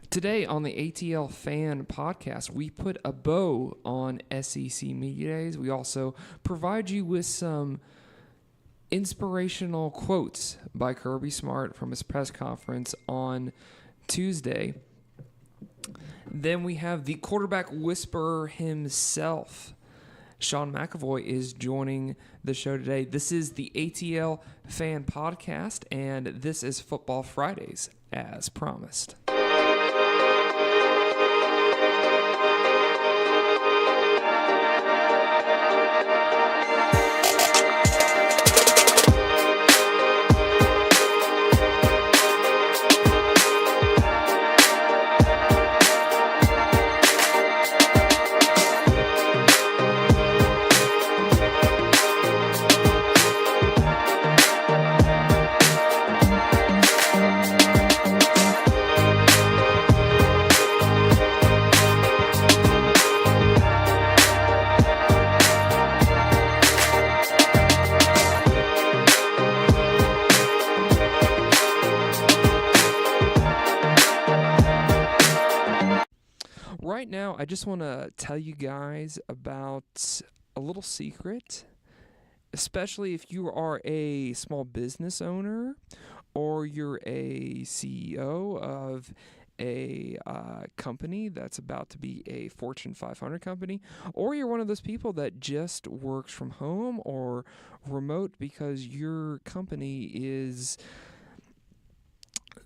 Today on the ATL Fan Podcast, we put a bow on SEC Media Days. We also provide you with some inspirational quotes by Kirby Smart from his press conference on Tuesday. Then we have the quarterback whisperer himself. Sean McEvoy is joining the show today. This is the ATL Fan Podcast, and this is Football Fridays, as promised. Right now, I just want to tell you guys about a little secret, especially if you are a small business owner or you're a CEO of a company that's about to be a Fortune 500 company, or you're one of those people that just works from home or remote because your company is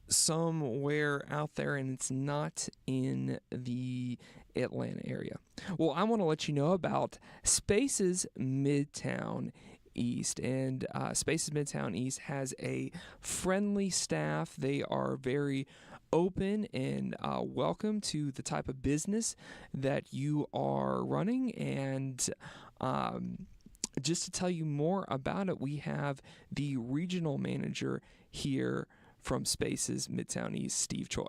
somewhere out there and it's not in the Atlanta area. Well, I want to let you know about Spaces Midtown East, and Spaces Midtown East has a friendly staff. They are very open and welcome to the type of business that you are running. And just to tell you more about it, we have the regional manager here from Spaces Midtown East, Steve Choi.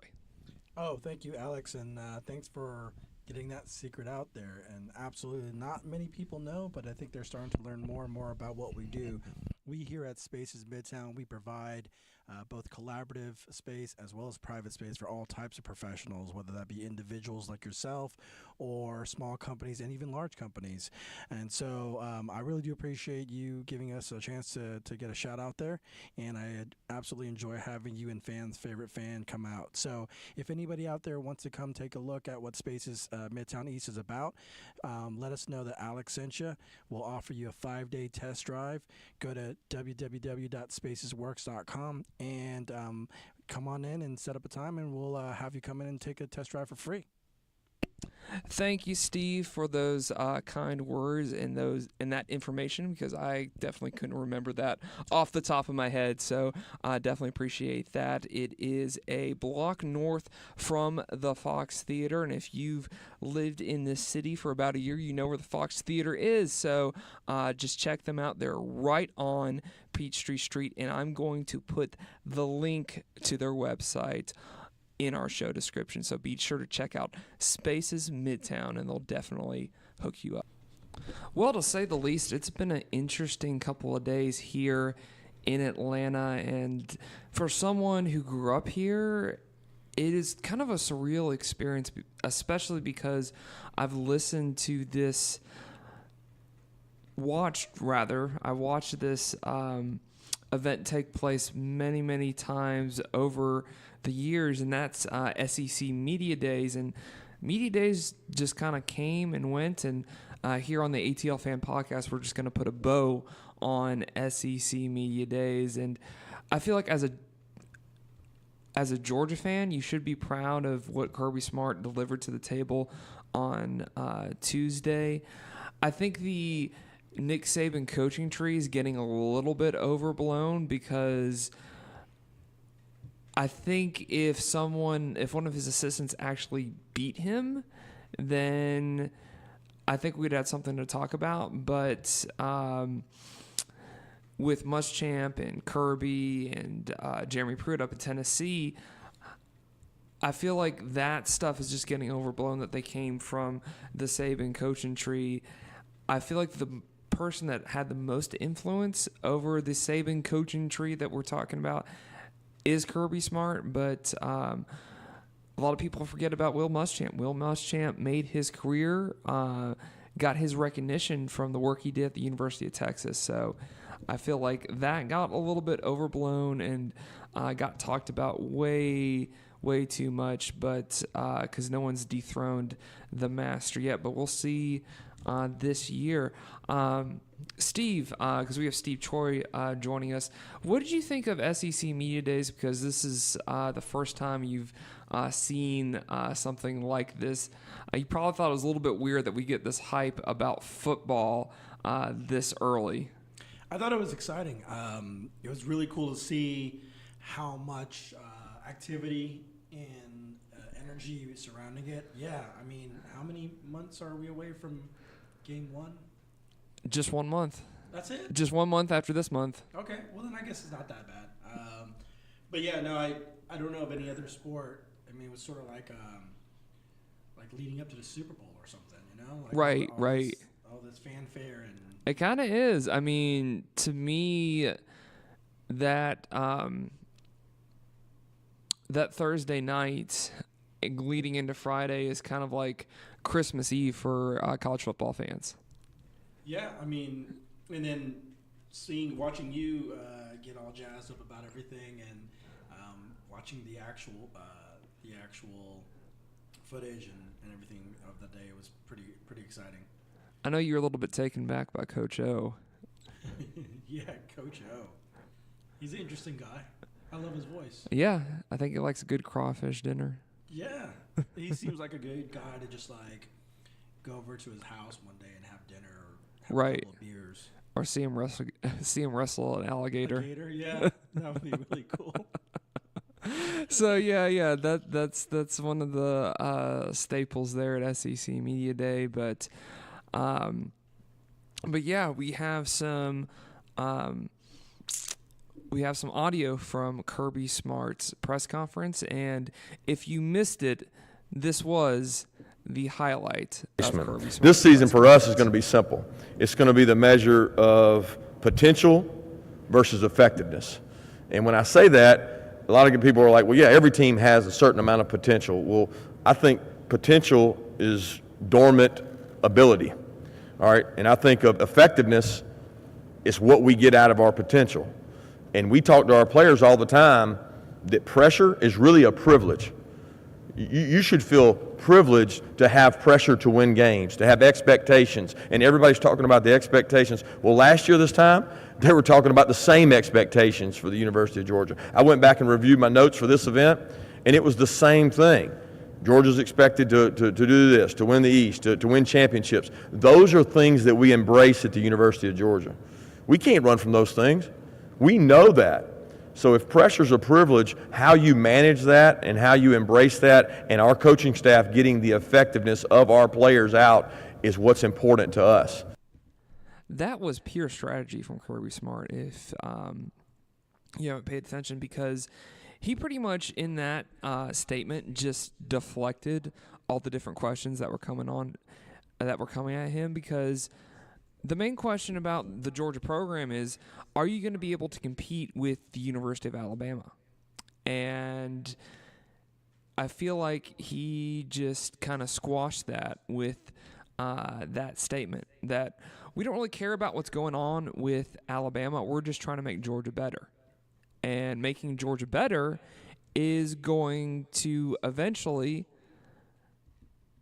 Oh, thank you, Alex, and thanks for getting that secret out there. And absolutely not many people know, but I think they're starting to learn more and more about what we do. We here at Spaces Midtown, we provide both collaborative space as well as private space for all types of professionals, whether that be individuals like yourself or small companies and even large companies. And so I really do appreciate you giving us a chance to get a shout out there, and I absolutely enjoy having you and Fans Favorite Fan come out. So if anybody out there wants to come take a look at what Spaces Midtown East is about, let us know that Alex sent you. We'll offer you a 5-day test drive. Go to www.spacesworks.com and come on in and set up a time, and we'll have you come in and take a test drive for free. Thank you, Steve, for those kind words and that information, because I definitely couldn't remember that off the top of my head. So I definitely appreciate that. It is a block north from the Fox Theater, and if you've lived in this city for about a year, you know where the Fox Theater is. So just check them out. They're right on Peachtree Street, and I'm going to put the link to their website in our show description, so be sure to check out Spaces Midtown, and they'll definitely hook you up. Well, to say the least, it's been an interesting couple of days here in Atlanta, and for someone who grew up here, it is kind of a surreal experience, especially because I've listened to this, I watched this event take place many, many times over the years, and that's SEC Media Days. And Media Days just kind of came and went, and here on the ATL Fan Podcast, we're just going to put a bow on SEC Media Days. And I feel like as a Georgia fan, you should be proud of what Kirby Smart delivered to the table on Tuesday. I think the Nick Saban coaching tree is getting a little bit overblown, because I think if one of his assistants actually beat him, then I think we'd have something to talk about. But with Muschamp and Kirby and Jeremy Pruitt up in Tennessee, I feel like that stuff is just getting overblown, that they came from the Saban coaching tree. I feel like the person that had the most influence over the Saban coaching tree that we're talking about is Kirby Smart, but a lot of people forget about Will Muschamp. Will Muschamp made his career, got his recognition from the work he did at the University of Texas. So I feel like that got a little bit overblown and got talked about way too much, but because no one's dethroned the master yet. But we'll see this year. Steve, because we have Steve Choi joining us, what did you think of SEC Media Days? Because this is the first time you've seen something like this. You probably thought it was a little bit weird that we get this hype about football this early. I thought it was exciting. It was really cool to see how much activity and energy surrounding it. Yeah, I mean, how many months are we away from Game 1? Just 1 month. That's it? Just 1 month after this month. Okay, well then I guess it's not that bad. But yeah, no, I don't know of any other sport. I mean, it was sort of like leading up to the Super Bowl or something, you know? Like Right. All this fanfare and It kind of is. I mean, to me, that that Thursday night leading into Friday is kind of like Christmas Eve for college football fans. yeah, I mean, and then watching you get all jazzed up about everything, and watching the actual footage and everything of the day was pretty exciting. I know you're a little bit taken back by Coach O. Yeah, Coach O. He's an interesting guy. I love his voice. Yeah, I think he likes a good crawfish dinner. Yeah, he seems like a good guy to just like go over to his house one day and have dinner or have a couple of beers. Or see him wrestle an alligator. Alligator, yeah, that would be really cool. So yeah, that's one of the staples there at SEC Media Day, but yeah, we have some audio from Kirby Smart's press conference, and if you missed it, this was the highlight of Kirby Smart's This season press for us is going to be simple. It's going to be the measure of potential versus effectiveness. And when I say that, a lot of people are like, well, yeah, every team has a certain amount of potential. Well, I think potential is dormant ability. All right, and I think of effectiveness is what we get out of our potential. And we talk to our players all the time that pressure is really a privilege. You should feel privileged to have pressure to win games, to have expectations. And everybody's talking about the expectations. Well, last year this time, they were talking about the same expectations for the University of Georgia. I went back and reviewed my notes for this event, and it was the same thing. Georgia's expected to do this, to win the East, to win championships. Those are things that we embrace at the University of Georgia. We can't run from those things. We know that. So if pressure's a privilege, how you manage that and how you embrace that, and our coaching staff getting the effectiveness of our players out is what's important to us. That was pure strategy from Kirby Smart, if you haven't paid attention, because he pretty much in that statement just deflected all the different questions that were coming at him, because the main question about the Georgia program is, are you going to be able to compete with the University of Alabama? And I feel like he just kind of squashed that with that statement that we don't really care about what's going on with Alabama. We're just trying to make Georgia better. And making Georgia better is going to eventually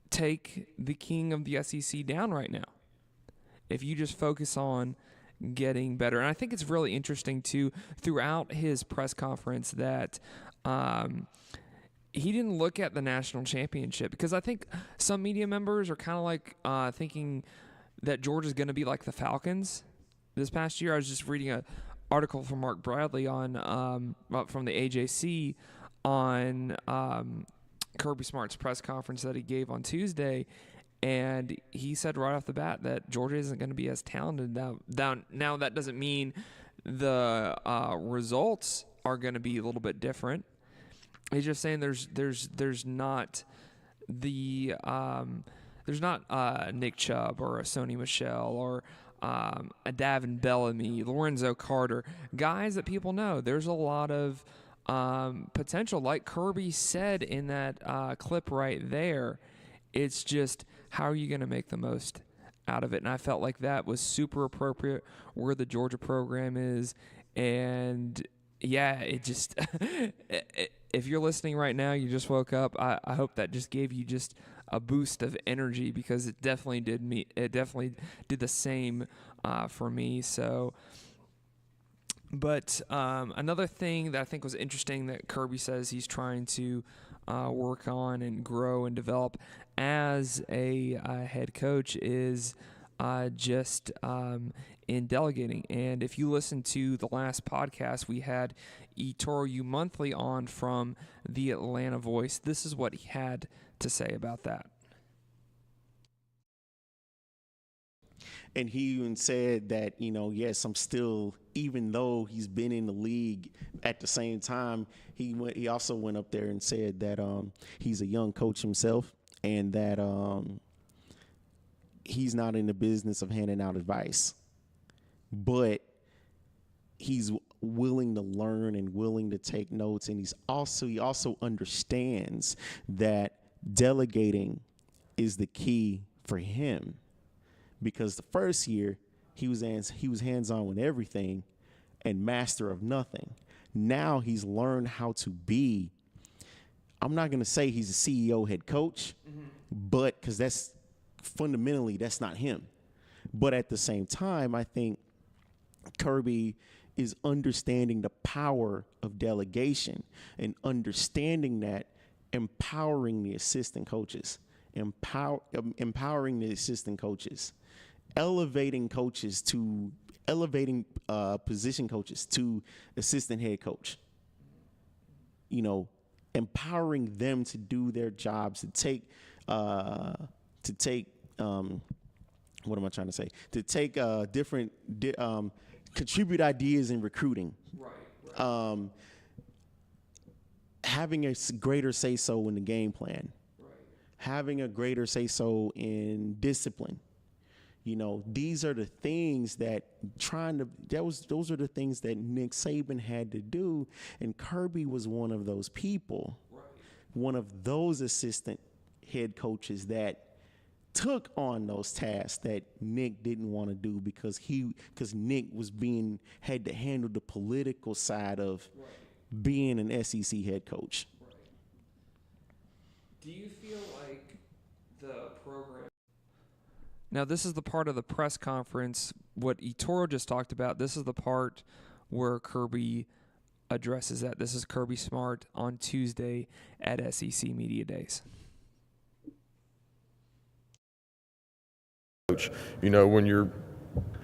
take the king of the SEC down right now, if you just focus on getting better. And I think it's really interesting, too, throughout his press conference that he didn't look at the national championship, because I think some media members are kind of like thinking that Georgia's going to be like the Falcons this past year. I was just reading an article from Mark Bradley on from the AJC on Kirby Smart's press conference that he gave on Tuesday, and he said right off the bat that Georgia isn't going to be as talented now. That doesn't mean the results are going to be a little bit different. He's just saying there's not the there's not Nick Chubb or a Sony Michel or a Davin Bellamy, Lorenzo Carter, guys that people know. There's a lot of potential, like Kirby said in that clip right there. It's just, how are you going to make the most out of it? And I felt like that was super appropriate where the Georgia program is. And yeah, it just if you're listening right now, you just woke up, I hope that just gave you just a boost of energy, because it definitely did the same for me. So, but another thing that I think was interesting that Kirby says he's trying to work on and grow and develop as a head coach is just in delegating. And if you listen to the last podcast, we had Ettore Monthly on from the Atlanta Voice. This is what he had to say about that. And he even said that, yes, I'm still, even though he's been in the league, at the same time, he also went up there and said that he's a young coach himself, and that he's not in the business of handing out advice, but he's willing to learn and willing to take notes. And he also understands that delegating is the key for him. Because the first year, he was hands-on with everything and master of nothing. Now he's learned how to be, I'm not going to say he's a CEO head coach, but because that's not him. But at the same time, I think Kirby is understanding the power of delegation and understanding that, empowering the assistant coaches, elevating position coaches to assistant head coach, empowering them to do their jobs, contribute ideas in recruiting, having a greater say-so in the game plan, having a greater say-so in discipline. These are the things that those are the things that Nick Saban had to do, and Kirby was one of those people, one of those assistant head coaches that took on those tasks that Nick didn't want to do because Nick had to handle the political side of being an SEC head coach. Do you feel like the program? Now, this is the part of the press conference, what Ettore just talked about. This is the part where Kirby addresses that. This is Kirby Smart on Tuesday at SEC Media Days. When you're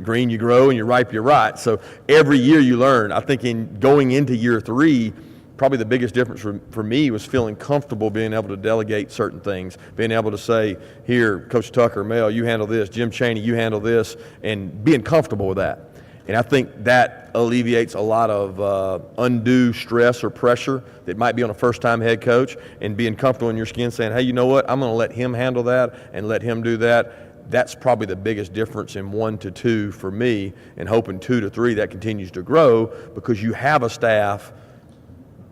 green, you grow, and you're ripe, you're right. So every year you learn. I think in going into year 3, probably the biggest difference for me was feeling comfortable being able to delegate certain things, being able to say, here, Coach Tucker, Mel, you handle this, Jim Chaney, you handle this, and being comfortable with that. And I think that alleviates a lot of undue stress or pressure that might be on a first-time head coach, and being comfortable in your skin saying, hey, you know what, I'm going to let him handle that and let him do that. That's probably the biggest difference in 1 to 2 for me, and hoping 2 to 3 that continues to grow, because you have a staff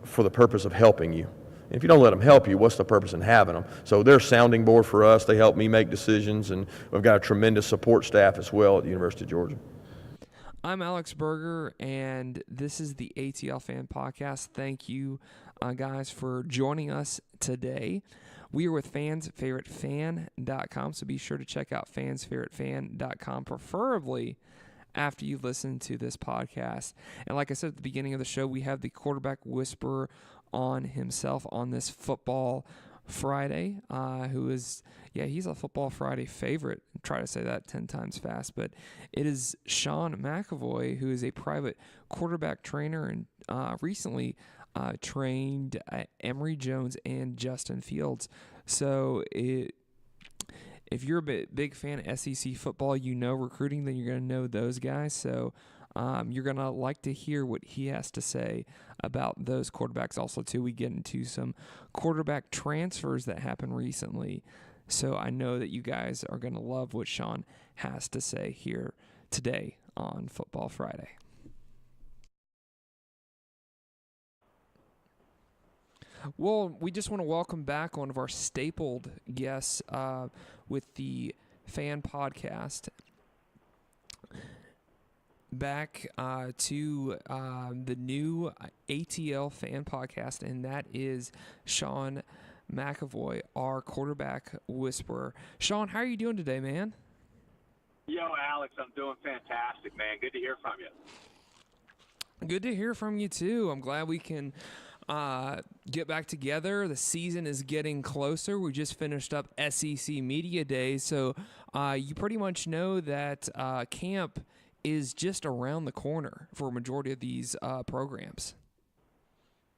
for the purpose of helping you. And if you don't let them help you, what's the purpose in having them? So they're a sounding board for us. They help me make decisions, and we've got a tremendous support staff as well at the University of Georgia. I'm Alex Berger, and this is the ATL Fan Podcast. Thank you, guys, for joining us today. We are with FansFavoriteFan.com, so be sure to check out FansFavoriteFan.com, preferably after you listen to this podcast. And like I said at the beginning of the show, we have the quarterback whisperer on himself on this Football Friday, who is, he's a Football Friday favorite. Try to say that 10 times fast, but it is Sean McEvoy, who is a private quarterback trainer and recently trained Emory Jones and Justin Fields. So if you're a big fan of SEC football, recruiting, then you're going to know those guys. So you're going to like to hear what he has to say about those quarterbacks. Also, too, we get into some quarterback transfers that happened recently. So I know that you guys are going to love what Sean has to say here today on Football Friday. Well, we just want to welcome back one of our stapled guests with the Fan Podcast. Back to the new ATL Fan Podcast, and that is Sean McEvoy, our quarterback whisperer. Sean, how are you doing today, man? Yo, Alex, I'm doing fantastic, man. Good to hear from you. Good to hear from you, too. I'm glad we can get back together. The season is getting closer. We just finished up SEC Media Days, so you pretty much know that camp is just around the corner for a majority of these programs.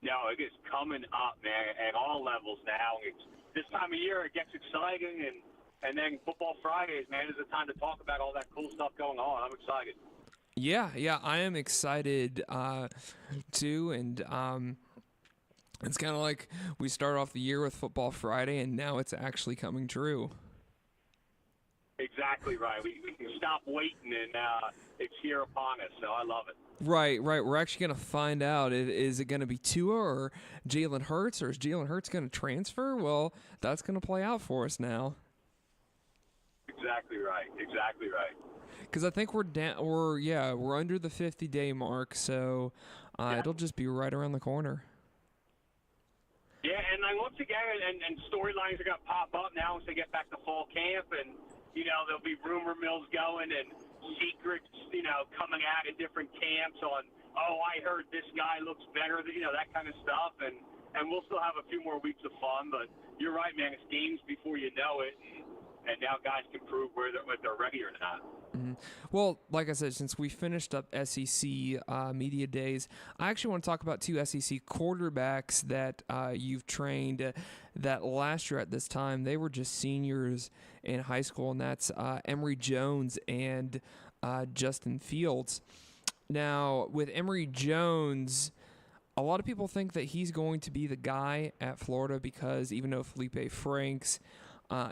No, it is coming up, man, at all levels now. It's, this time of year, it gets exciting, and then Football Fridays, man, is the time to talk about all that cool stuff going on. I'm excited. Yeah, I am excited too, and it's kind of like we start off the year with Football Friday, and now it's actually coming true. Exactly right. We can stop waiting, and it's here upon us, so I love it. Right. We're actually going to find out. Is it going to be Tua or Jalen Hurts, or is Jalen Hurts going to transfer? Well, that's going to play out for us now. Exactly right. Because I think we're under the 50-day mark, so it'll just be right around the corner. Yeah, and once again, and storylines are going to pop up now once they get back to fall camp, and there'll be rumor mills going and secrets, coming out of different camps on, I heard this guy looks better, that kind of stuff. And we'll still have a few more weeks of fun, but you're right, man. It's games before you know it, and now guys can prove whether they're ready or not. Mm-hmm. Well, like I said, since we finished up SEC Media Days, I actually want to talk about two SEC quarterbacks that you've trained that last year at this time, they were just seniors in high school, and that's Emory Jones and Justin Fields. Now, with Emory Jones, a lot of people think that he's going to be the guy at Florida because even though Felipe Franks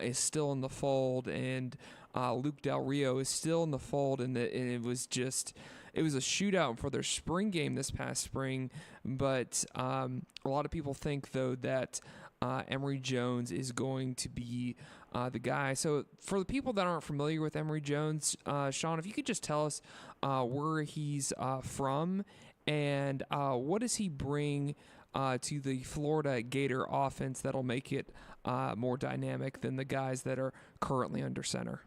is still in the fold and Luke Del Rio is still in the fold, and it was a shootout for their spring game this past spring. But a lot of people think, though, that Emory Jones is going to be the guy. So for the people that aren't familiar with Emory Jones, Sean, if you could just tell us where he's from and what does he bring to the Florida Gator offense that'll make it more dynamic than the guys that are currently under center.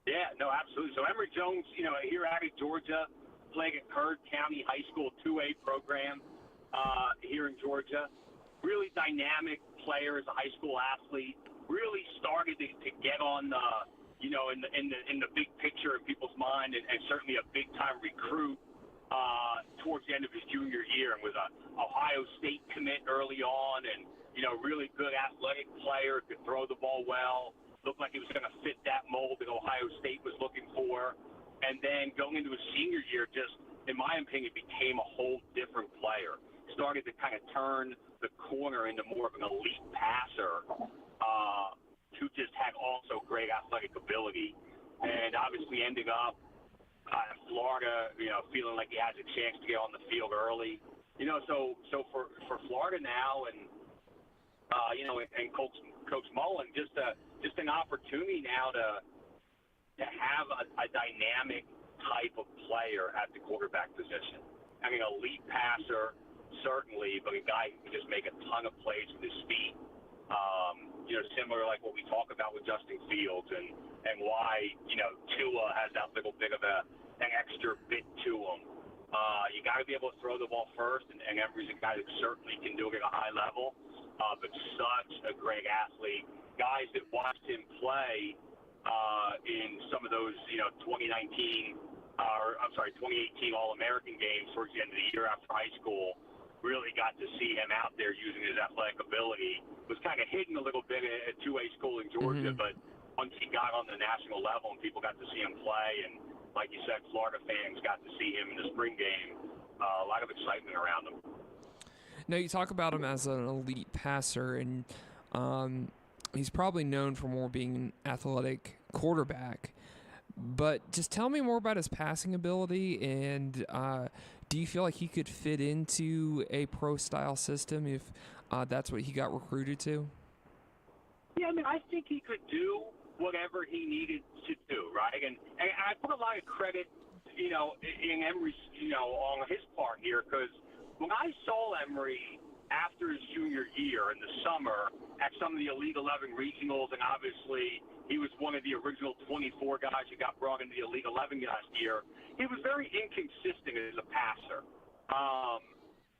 Yeah, no, absolutely. So Emory Jones, here out of Georgia, playing at Curd County High School 2A program here in Georgia. Really dynamic player as a high school athlete. Really started to get on the, in the big picture in people's mind, and certainly a big time recruit towards the end of his junior year, and was a Ohio State commit early on, and really good athletic player, could throw the ball well. Looked like he was going to fit that mold that Ohio State was looking for. And then going into his senior year, just, in my opinion, became a whole different player. Started to kind of turn the corner into more of an elite passer who just had also great athletic ability. And obviously ended up in Florida, feeling like he has a chance to get on the field early. So for Florida now and Coach Mullen, just an opportunity now to have a dynamic type of player at the quarterback position. I mean, elite passer, certainly, but a guy who can just make a ton of plays with his feet. Similar like what we talk about with Justin Fields and why, Tua has that little bit of an extra bit to him. You got to be able to throw the ball first, and Emory's a guy that certainly can do it at a high level, but such a great athlete. Guys that watched him play in some of those, 2018 All-American games towards the end of the year after high school, really got to see him out there using his athletic ability. Was kind of hidden a little bit at 2A school in Georgia, but once he got on the national level and people got to see him play, and like you said, Florida fans got to see him in the spring game, a lot of excitement around him. Now, you talk about him as an elite passer, and he's probably known for more being an athletic quarterback. But just tell me more about his passing ability, and do you feel like he could fit into a pro-style system if that's what he got recruited to? Yeah, I mean, I think he could do whatever he needed to do, right? And I put a lot of credit, in Emory's, on his part here, because when I saw Emory after his junior year in the summer at some of the Elite 11 regionals, and obviously he was one of the original 24 guys who got brought into the Elite 11 last year, he was very inconsistent as a passer.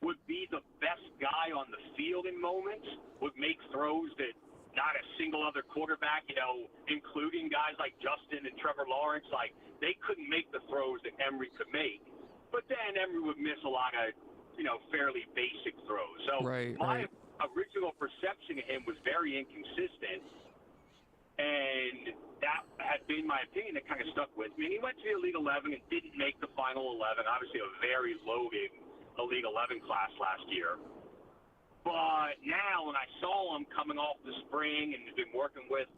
Would be the best guy on the field in moments, would make throws that not a single other quarterback, including guys like Justin and Trevor Lawrence, like they couldn't make the throws that Emory could make. But then Emory would miss a lot of, fairly basic throws. So my original perception of him was very inconsistent, and that had been my opinion that kind of stuck with me. And he went to the Elite 11 and didn't make the final 11, obviously a very loaded Elite 11 class last year. But now when I saw him coming off the spring and has been working with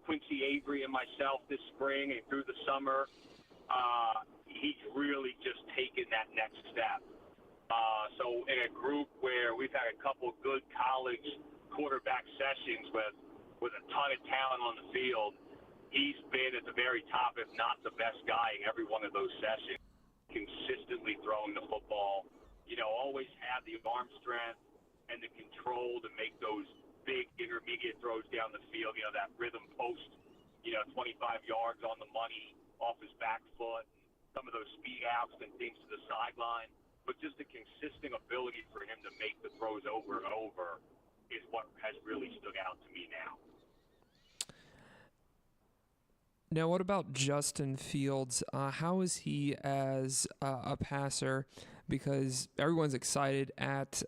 Quincy Avery and myself this spring and through the summer, he's really just taken that next step. So in a group where we've had a couple of good college quarterback sessions with a ton of talent on the field, he's been at the very top, if not the best guy in every one of those sessions, consistently throwing the football, always have the arm strength and the control to make those big intermediate throws down the field, that rhythm post, 25 yards on the money off his back foot, some of those speed outs and things to the sideline. But just the consistent ability for him to make the throws over and over is what has really stood out to me now. Now, what about Justin Fields? How is he as a passer? Because everyone's excited at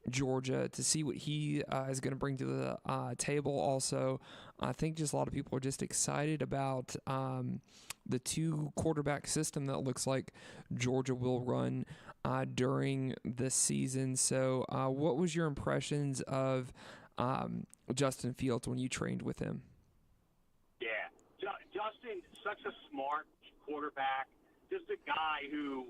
Georgia to see what he is going to bring to the table. Also, I think just a lot of people are just excited about the two quarterback system that looks like Georgia will run during this season. So what was your impressions of Justin Fields when you trained with him? Yeah, Justin, such a smart quarterback, just a guy who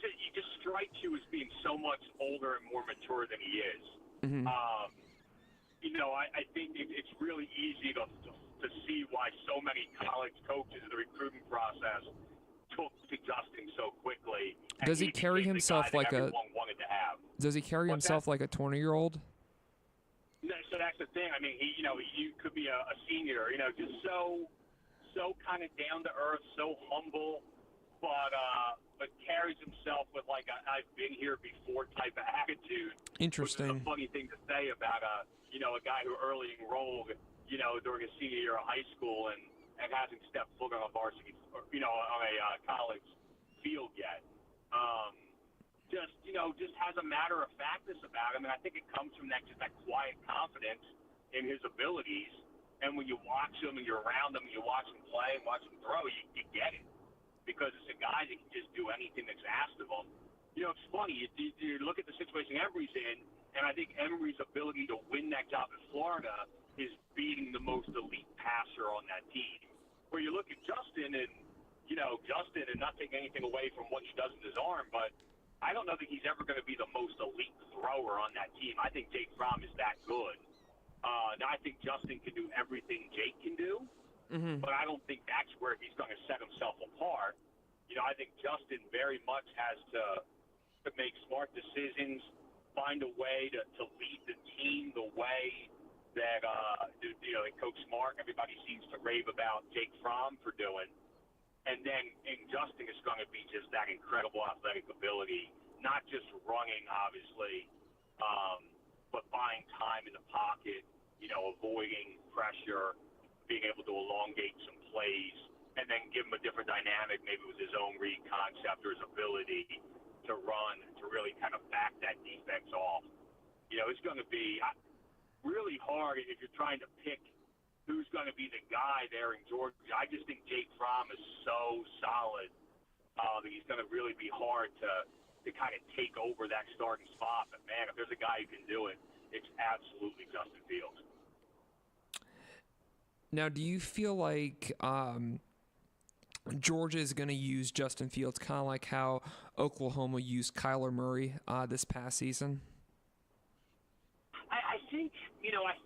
he just strikes you as being so much older and more mature than he is. Mm-hmm. I think it's really easy to see why so many college coaches in the recruiting process took to Justin so quickly. Does he carry himself like a? Wanted to have. Does he carry himself like a 20-year-old? No, so that's the thing. I mean, you could be a senior, just so kind of down to earth, so humble, but carries himself with like a I've been here before type of attitude. Interesting. Which is a funny thing to say about a guy who early enrolled, during his senior year of high school and hasn't stepped foot on a varsity, on a college field yet. Just has a matter of factness about him, and I think it comes from that quiet confidence in his abilities. And when you watch him and you're around him and you watch him play and watch him throw, you get it. Because it's a guy that can just do anything that's asked of him. It's funny. You look at the situation Emory's in, and I think Emory's ability to win that job in Florida is being the most elite passer on that team. Where you look at Justin and, not taking anything away from what he does with his arm, but I don't know that he's ever going to be the most elite thrower on that team. I think Jake Fromm is that good. Now, I think Justin can do everything Jake can do. Mm-hmm. But I don't think that's where he's going to set himself apart. I think Justin very much has to make smart decisions, find a way to lead the team the way that Coach Smart, everybody seems to rave about Jake Fromm for doing. And then Justin is going to be just that incredible athletic ability, not just running, obviously, but buying time in the pocket, avoiding pressure, being able to elongate some plays, and then give him a different dynamic, maybe with his own read concept or his ability to run, to really kind of back that defense off. It's going to be really hard if you're trying to pick who's going to be the guy there in Georgia. I just think Jake Fromm is so solid that he's going to really be hard to kind of take over that starting spot. But, man, if there's a guy who can do it, it's absolutely Justin Fields. Now, do you feel like Georgia is going to use Justin Fields kind of like how Oklahoma used Kyler Murray this past season?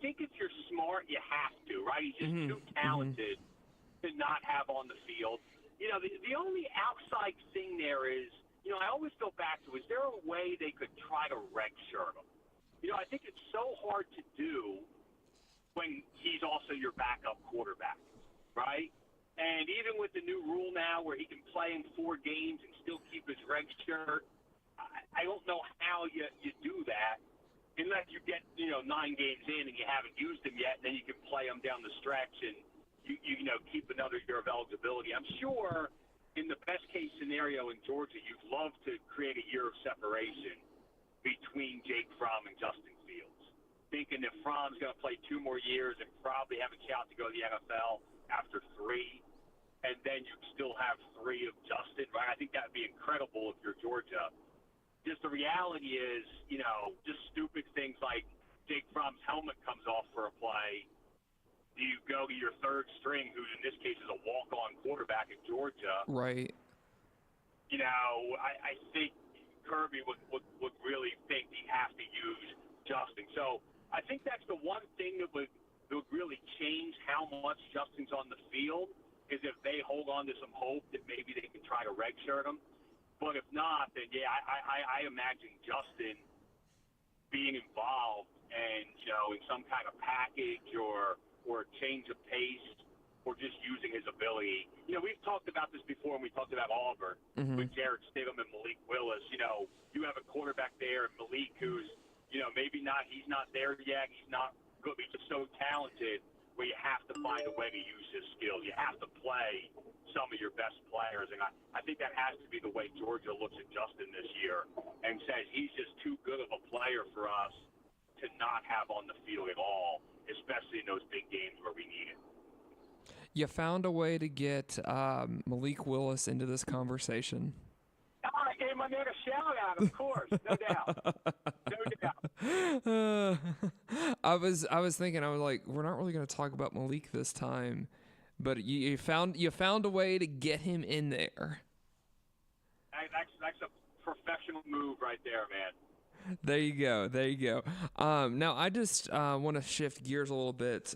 think if you're smart, you have to, right? He's just too talented to not have on the field. The only outside thing there is, I always go back to, is there a way they could try to redshirt him? I think it's so hard to do when he's also your backup quarterback, right? And even with the new rule now where he can play in 4 games and still keep his red shirt, I don't know how you do that unless you get, 9 games in and you haven't used him yet, and then you can play him down the stretch and, keep another year of eligibility. I'm sure in the best-case scenario in Georgia, you'd love to create a year of separation between Jake Fromm and Justin Fields, thinking that Fromm's going to play 2 more years and probably have a shot to go to the NFL after 3, and then you still have 3 of Justin, right? I think that would be incredible if you're Georgia. Just the reality is, just stupid things like Jake Fromm's helmet comes off for a play. Do you go to your 3rd string, who in this case is a walk-on quarterback in Georgia? Right. I think Kirby would really think he has to use Justin. So I think that's the one thing that would really change how much Justin's on the field, is if they hold on to some hope that maybe they can try to redshirt him. But if not, then yeah, I imagine Justin being involved and, in some kind of package or change of pace, or just using his ability. We've talked about this before when we talked about Auburn with Jarrett Stidham and Malik Willis. You have a quarterback there, Malik, who's, maybe he's not there yet. He's not good. He's just so talented where you have to find a way to use his skills. You have to play some of your best players. And I think that has to be the way Georgia looks at Justin this year and says he's just too good of a player for us to not have on the field at all, especially in those big games where we need it. You found a way to get Malik Willis into this conversation. I gave my man a shout-out, of course, no doubt. No doubt. I was thinking, I was like, we're not really going to talk about Malik this time, but you found a way to get him in there. That's a professional move right there, man. There you go. Now, I just want to shift gears a little bit.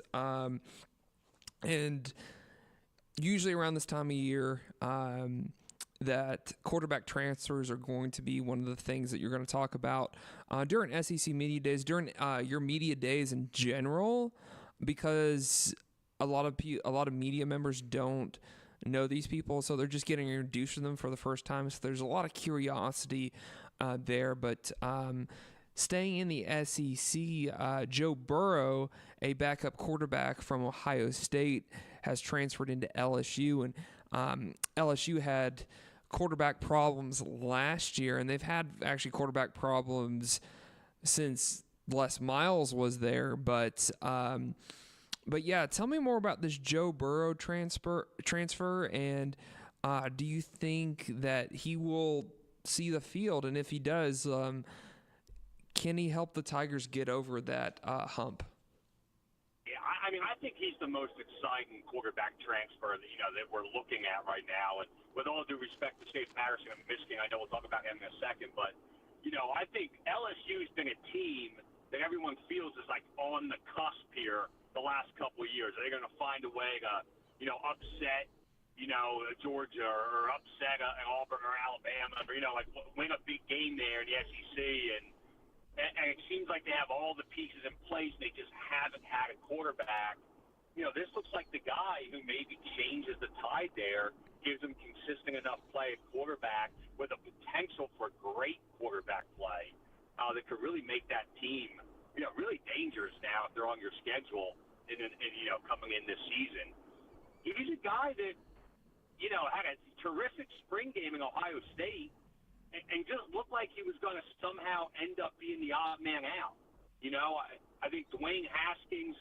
And usually around this time of year, that quarterback transfers are going to be one of the things that you're going to talk about during SEC media days, during your media days in general, because a lot of media members don't know these people, so they're just getting introduced to them for the first time. So there's a lot of curiosity there, but staying in the SEC, Joe Burrow, a backup quarterback from Ohio State, has transferred into LSU, and LSU had quarterback problems last year, and they've had actually quarterback problems since Les Miles was there. But yeah, tell me more about this Joe Burrow transfer, and do you think that he will see the field? And if he does, can he help the Tigers get over that hump? Yeah, I think he's the most exciting quarterback transfer that we're looking at right now. And with all due respect to Chase Patterson and Michigan, I know we'll talk about him in a second, but I think LSU's been a team that everyone feels is like on the cusp here the last couple of years. Are they going to find a way to upset Georgia or upset an Auburn or Alabama, or win a big game there in the SEC? And it seems like they have all the pieces in place, and they just haven't had a quarterback. This looks like the guy who maybe changes the tide there, gives them consistent enough play at quarterback with a potential for great quarterback play that could really make that team, really dangerous now if they're on your schedule and coming in this season. He's a guy that, had a terrific spring game in Ohio State, and just looked like he was going to somehow end up being the odd man out. I think Dwayne Haskins,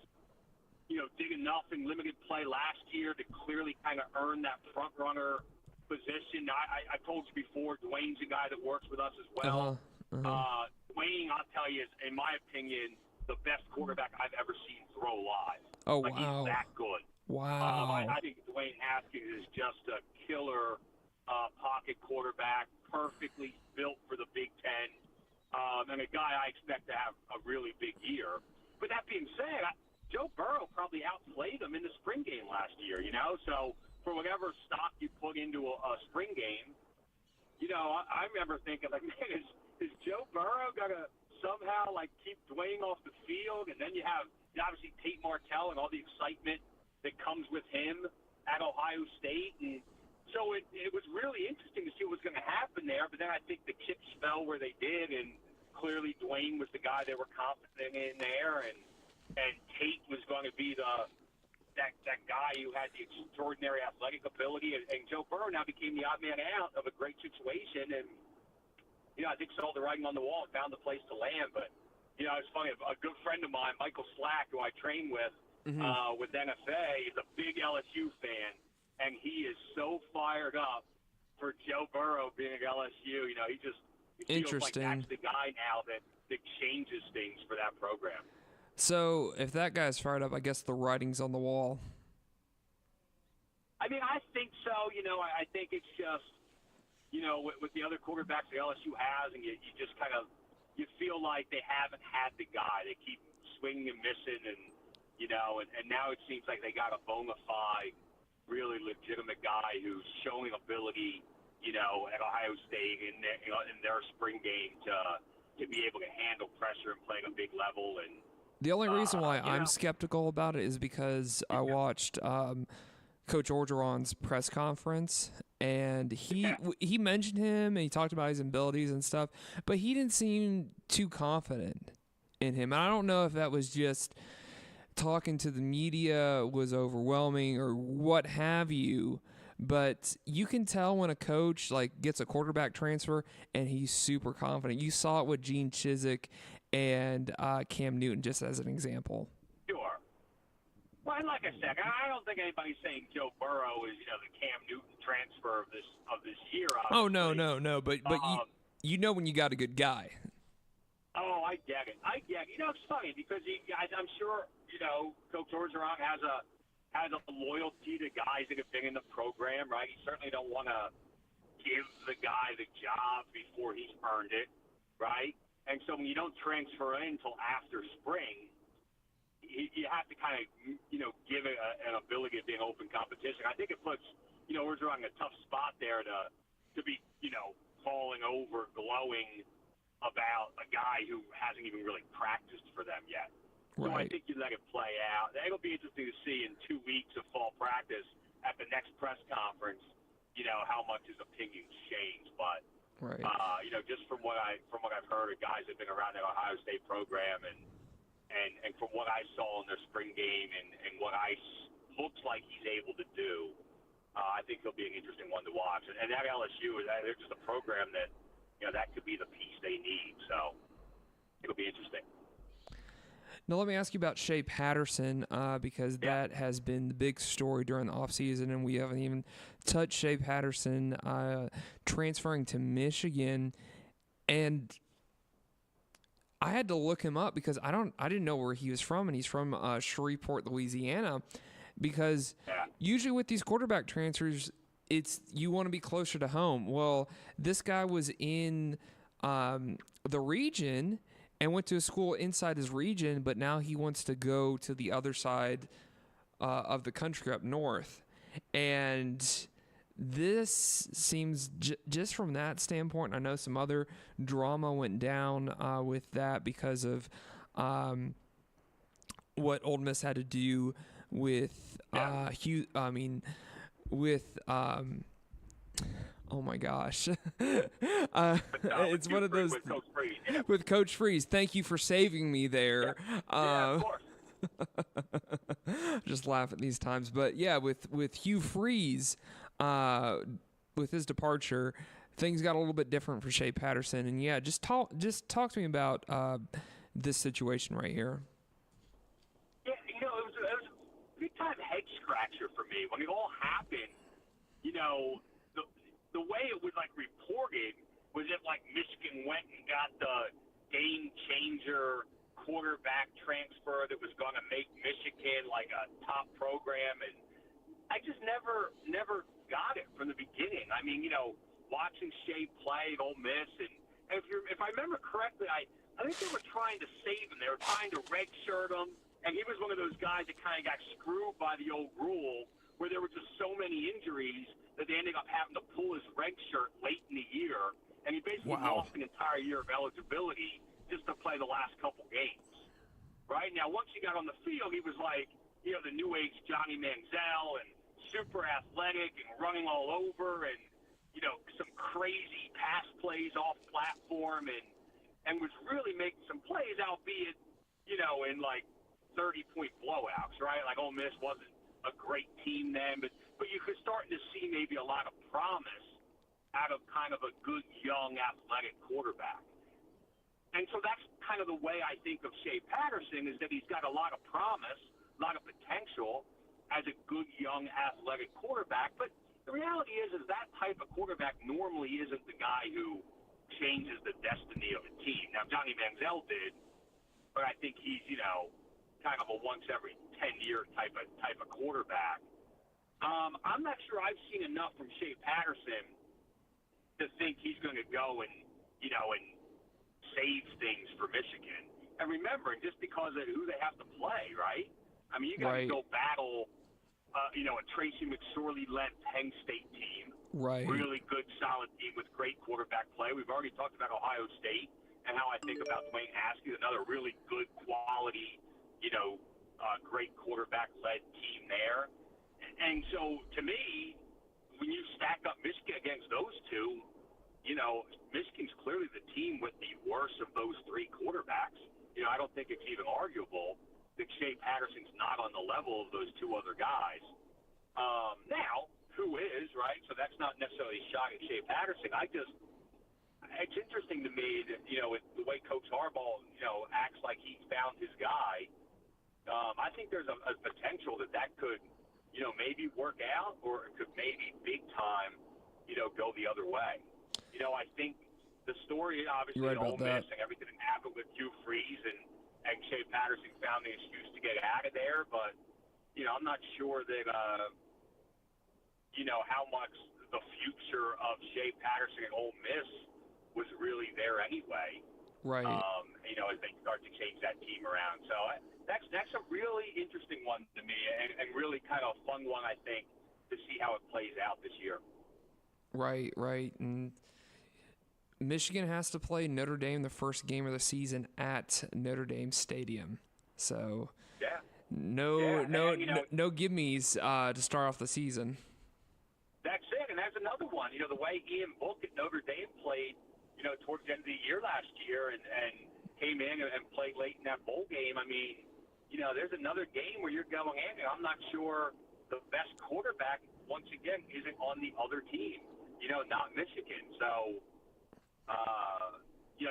did enough in limited play last year to clearly kind of earn that front runner position. I told you before, Dwayne's a guy that works with us as well. Dwayne, I'll tell you, is, in my opinion, the best quarterback I've ever seen throw live. Oh, wow. He's that good. Wow. I think Dwayne Haskins is just a killer pocket quarterback, perfectly built for the Big Ten, and a guy I expect to have a really big year. but that being said, Joe Burrow probably outplayed him in the spring game last year, So for whatever stock you put into a spring game, I remember thinking, like, man, is Joe Burrow going to somehow, like, keep Dwayne off the field? And then you have, obviously, Tate Martell and all the excitement that comes with him at Ohio State. And so it was really interesting to see what was going to happen there. But then I think the chips fell where they did, and clearly Dwayne was the guy they were confident in there, and Tate was going to be that guy who had the extraordinary athletic ability, and Joe Burrow now became the odd man out of a great situation, and I think saw the writing on the wall and found the place to land. But it's funny, a good friend of mine, Michael Slack, who I train with NFA, is a big LSU fan, and he is so fired up for Joe Burrow being at LSU. He feels like that's the guy now that changes things for that program. So if that guy's fired up, I guess the writing's on the wall. I mean, I think so. I think it's just, with the other quarterbacks that LSU has, and you just kind of you feel like they haven't had the guy. They keep swinging and missing, and now it seems like they got a bona fide, really legitimate guy who's showing ability, at Ohio State in their spring game to be able to handle pressure and play at a big level. And the only reason why I'm skeptical about it is because I watched Coach Orgeron's press conference, and he mentioned him, and he talked about his abilities and stuff, but he didn't seem too confident in him. And I don't know if that was just talking to the media was overwhelming or what have you, but you can tell when a coach gets a quarterback transfer and he's super confident. You saw it with Gene Chizik and Cam Newton, just as an example. Sure. Well, and like I said, I don't think anybody's saying Joe Burrow is, the Cam Newton transfer of this year. Obviously. Oh no, but when you got a good guy. Oh, I get it. It's funny because I'm sure Coach Orgeron has a loyalty to guys that have been in the program, right? He certainly don't want to give the guy the job before he's earned it, right? And so when you don't transfer in until after spring, you have to kind of, give it an ability to be an open competition. I think it puts, Orgeron in a tough spot there to be, falling over, glowing about a guy who hasn't even really practiced for them yet. So I think you let it play out. It'll be interesting to see in 2 weeks of fall practice at the next press conference, how much his opinions change. But just from what I've heard of guys that have been around that Ohio State program, and from what I saw in their spring game, and what looks like he's able to do, I think he'll be an interesting one to watch. And that LSU, they're just a program that that could be the piece they need. So it'll be interesting. Now, let me ask you about Shea Patterson, because that has been the big story during the offseason, and we haven't even touched Shea Patterson transferring to Michigan. And I had to look him up because I didn't know where he was from, and he's from Shreveport, Louisiana, because usually with these quarterback transfers, it's you want to be closer to home. Well, this guy was in the region and went to a school inside his region, but now he wants to go to the other side of the country up north. And this seems, just from that standpoint, I know some other drama went down with that because of what Ole Miss had to do with oh my gosh. It's one of those with Coach Freeze. Thank you for saving me there. Of course. Just laugh at these times, but yeah, with Hugh Freeze, with his departure, things got a little bit different for Shea Patterson. And yeah, just talk to me about this situation right here. Yeah, it was a big time head scratcher for me when it all happened. The way it was reported was that Michigan went and got the game changer quarterback transfer that was going to make Michigan a top program, and I just never got it from the beginning. I mean, watching Shea play at Ole Miss, and if I remember correctly, I I think they were trying to save him. They were trying to redshirt him, and he was one of those guys that kind of got screwed by the old rule where there were just so many injuries that they ended up having to pull his red shirt late in the year, and he basically lost an entire year of eligibility just to play the last couple games. Right? Now, once he got on the field, he was like, the new age Johnny Manziel and super athletic and running all over and, some crazy pass plays off platform and was really making some plays, albeit, in like 30-point blowouts, right? Like Ole Miss wasn't a great team then, but you could starting to see maybe a lot of promise out of kind of a good, young, athletic quarterback. And so that's kind of the way I think of Shea Patterson, is that he's got a lot of promise, a lot of potential as a good, young, athletic quarterback. But the reality is that type of quarterback normally isn't the guy who changes the destiny of a team. Now, Johnny Manziel did, but I think he's, kind of a once every 10-year type of quarterback. I'm not sure I've seen enough from Shea Patterson to think he's going to go and save things for Michigan. And remember, just because of who they have to play, right? I mean, you got to go battle, a Tracy McSorley-led Penn State team. Right. Really good, solid team with great quarterback play. We've already talked about Ohio State and how I think about Dwayne Haskins, another really good quality, great quarterback-led team there. And so, to me, when you stack up Michigan against those two, Michigan's clearly the team with the worst of those three quarterbacks. I don't think it's even arguable that Shea Patterson's not on the level of those two other guys. Now, who is, right? So that's not necessarily a shot at Shea Patterson. It's interesting to me that, with the way Coach Harbaugh, acts like he's found his guy. I think there's a potential that could, maybe work out, or it could maybe big time, go the other way. I think the story, obviously, right Ole about Miss and everything that happened with Hugh Freeze and Shea Patterson found the excuse to get out of there, but, I'm not sure that, how much the future of Shea Patterson at Ole Miss was really there anyway. Right. As they start to change that team around. So that's a really interesting one to me, and really kind of a fun one, I think, to see how it plays out this year. Right. And Michigan has to play Notre Dame the first game of the season at Notre Dame Stadium. So no gimmies to start off the season. That's it, and that's another one. The way Ian Book at Notre Dame played, towards the end of the year last year and came in and played late in that bowl game. I mean, there's another game where you're going in, and I'm not sure the best quarterback, once again, isn't on the other team, not Michigan. So,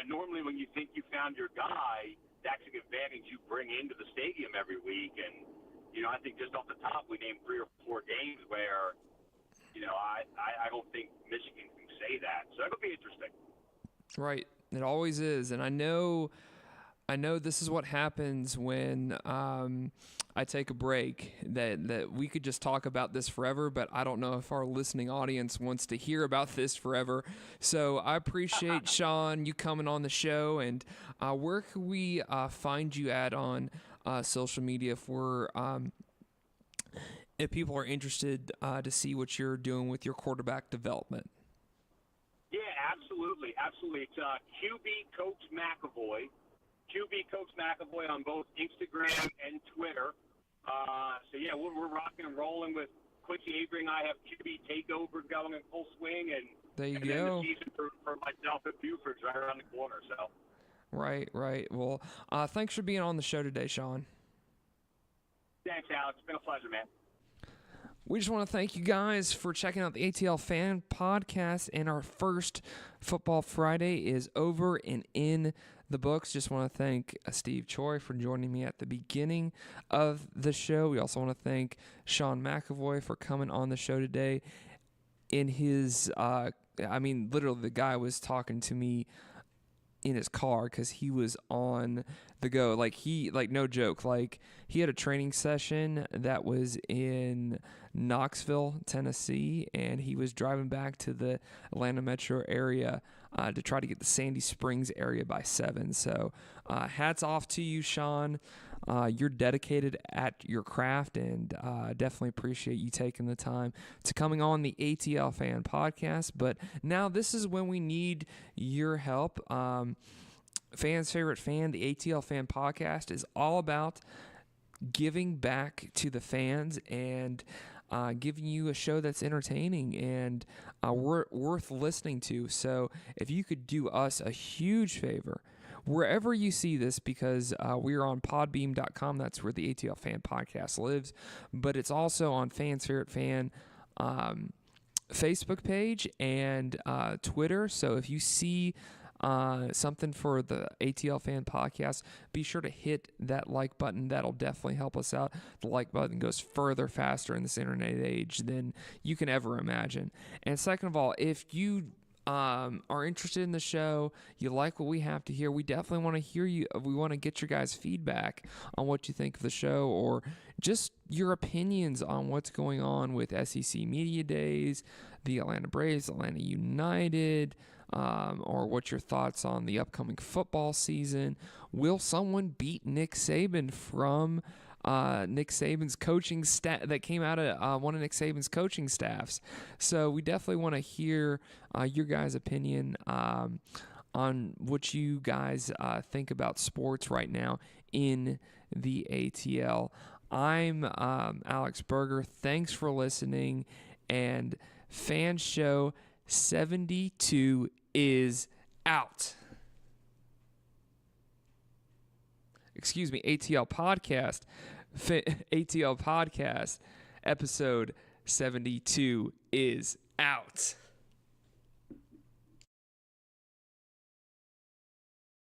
normally when you think you found your guy, that's an advantage you bring into the stadium every week. And, I think just off the top, we named 3 or 4 games where, I don't think Michigan can say that. So it'll be interesting. Right. It always is. And I know this is what happens when I take a break, that we could just talk about this forever, but I don't know if our listening audience wants to hear about this forever. So I appreciate, Sean, you coming on the show. And where can we find you at on social media if people are interested to see what you're doing with your quarterback development? Yeah, absolutely. It's QB Coach McEvoy. QB Coach McEvoy on both Instagram and Twitter. We're rocking and rolling with Quincy Avery and I have QB Takeover going in full swing, and there you go. Then the season for myself at Buford's right around the corner. So. Right. Well, thanks for being on the show today, Sean. Thanks, Alex. It's been a pleasure, man. We just want to thank you guys for checking out the ATL Fan Podcast, and our first Football Friday is over and in the books. Just want to thank Steve Choi for joining me at the beginning of the show. We also want to thank Sean McEvoy for coming on the show today. In his, literally the guy was talking to me in his car because he was on the go. No joke. He had a training session that was in Knoxville, Tennessee, and he was driving back to the Atlanta metro area to try to get the Sandy Springs area by 7. So hats off to you, Sean. You're dedicated at your craft, and definitely appreciate you taking the time to coming on the ATL Fan Podcast. But now this is when we need your help. Fans Favorite Fan, the ATL Fan Podcast, is all about giving back to the fans and giving you a show that's entertaining and worth listening to. So if you could do us a huge favor, wherever you see this, because we are on podbeam.com, that's where the ATL Fan Podcast lives, but it's also on Fans Favorite Fan Facebook page and Twitter. So if you see something for the ATL Fan Podcast, be sure to hit that like button. That'll definitely help us out. The like button goes further faster in this internet age than you can ever imagine. And second of all, if you are interested in the show, you like what we have to hear, we definitely want to hear you. We want to get your guys' feedback on what you think of the show, or just your opinions on what's going on with SEC Media Days, the Atlanta Braves, Atlanta United, or what's your thoughts on the upcoming football season. Will someone beat Nick Saban from Nick Saban's coaching staff that came out of one of Nick Saban's coaching staffs? So we definitely want to hear your guys' opinion on what you guys think about sports right now in the ATL. I'm Alex Berger. Thanks for listening, and Fan Show 72 is out. Excuse me, ATL Podcast. ATL Podcast episode 72 is out.